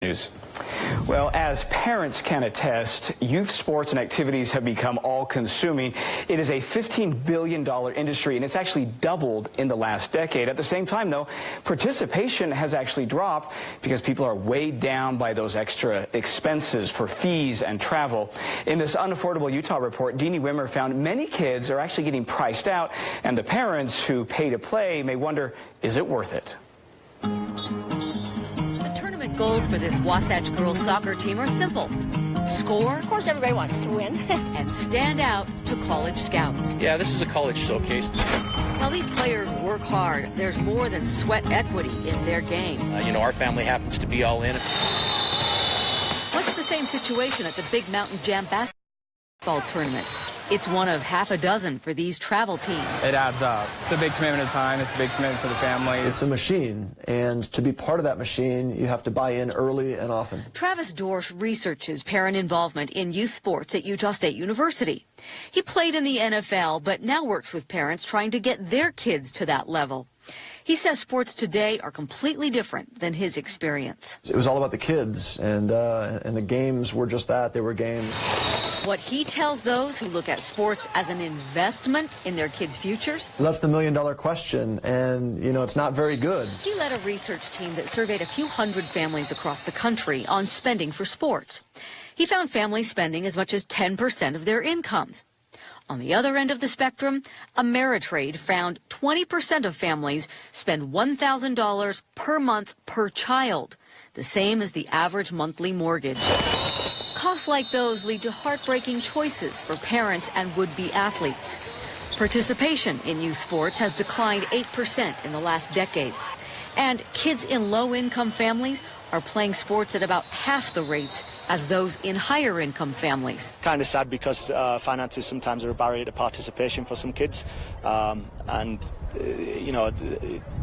News. Well, as parents can attest, youth sports and activities have become all-consuming. It is a $15 billion industry, and it's actually doubled in the last decade. At the same time, though, participation has actually dropped because people are weighed down by those extra expenses for fees and travel. In this Unaffordable Utah report, Deanie Wimmer found many kids are actually getting priced out, and the parents who pay to play may wonder, is it worth it? Goals for this Wasatch girls soccer team are simple. Score. Of course, everybody wants to win. And stand out to college scouts. Yeah, this is a college showcase. While these players work hard, there's more than sweat equity in their game. Our family happens to be all in. What's the same situation at the Big Mountain Jam basketball tournament? It's one of half a dozen for these travel teams. It adds up. It's a big commitment of time. It's a big commitment for the family. It's a machine, and to be part of that machine, you have to buy in early and often. Travis Dorsch researches parent involvement in youth sports at Utah State University. He played in the NFL, but now works with parents trying to get their kids to that level. He says sports today are completely different than his experience. It was all about the kids, and the games were just that. They were games. What he tells those who look at sports as an investment in their kids' futures? That's the million-dollar question, and, it's not very good. He led a research team that surveyed a few hundred families across the country on spending for sports. He found families spending as much as 10% of their incomes. On the other end of the spectrum, Ameritrade found 20% of families spend $1,000 per month per child, the same as the average monthly mortgage. Costs like those lead to heartbreaking choices for parents and would-be athletes. Participation in youth sports has declined 8% in the last decade. And kids in low-income families are playing sports at about half the rates as those in higher-income families. Kind of sad because finances sometimes are a barrier to participation for some kids.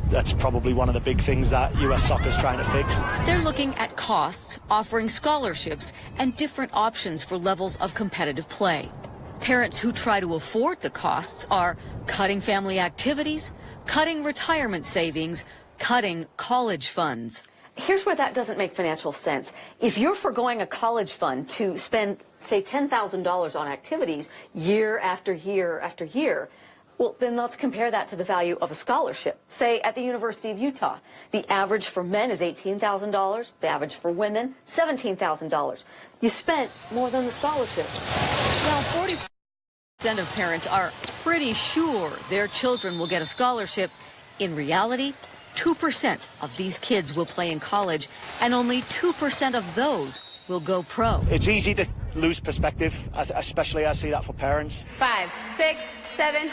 That's probably one of the big things that US Soccer is trying to fix. They're looking at costs, offering scholarships, and different options for levels of competitive play. Parents who try to afford the costs are cutting family activities, cutting retirement savings, cutting college funds. Here's where that doesn't make financial sense. If you're foregoing a college fund to spend, say, $10,000 on activities year after year after year, well, then let's compare that to the value of a scholarship. Say, at the University of Utah, the average for men is $18,000, the average for women, $17,000. You spent more than the scholarship. Well, 40% of parents are pretty sure their children will get a scholarship. In reality, 2% of these kids will play in college, and only 2% of those will go pro. It's easy to lose perspective, especially I see that for parents. 5, 6, 7, 8.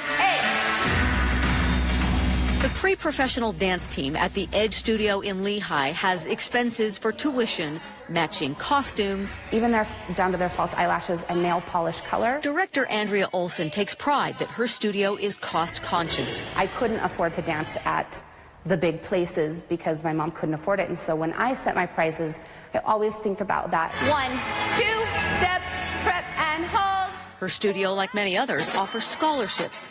The pre-professional dance team at the Edge Studio in Lehigh has expenses for tuition, matching costumes. Even down to their false eyelashes and nail polish color. Director Andrea Olson takes pride that her studio is cost conscious. I couldn't afford to dance at the big places because my mom couldn't afford it. And so when I set my prices, I always think about that. 1, 2, step, prep, and hold. Her studio, like many others, offers scholarships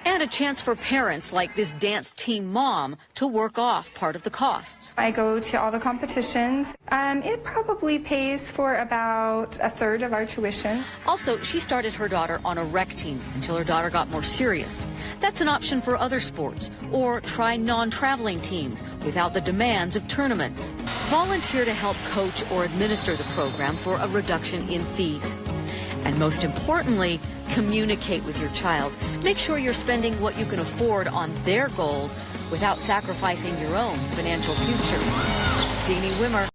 and a chance for parents like this dance team mom to work off part of the costs. I go to all the competitions. It probably pays for about a third of our tuition. Also, she started her daughter on a rec team until her daughter got more serious. That's an option for other sports, or try non-traveling teams without the demands of tournaments. Volunteer to help coach or administer the program for a reduction in fees. And most importantly, communicate with your child. Make sure you're spending what you can afford on their goals without sacrificing your own financial future. Deanie Wimmer.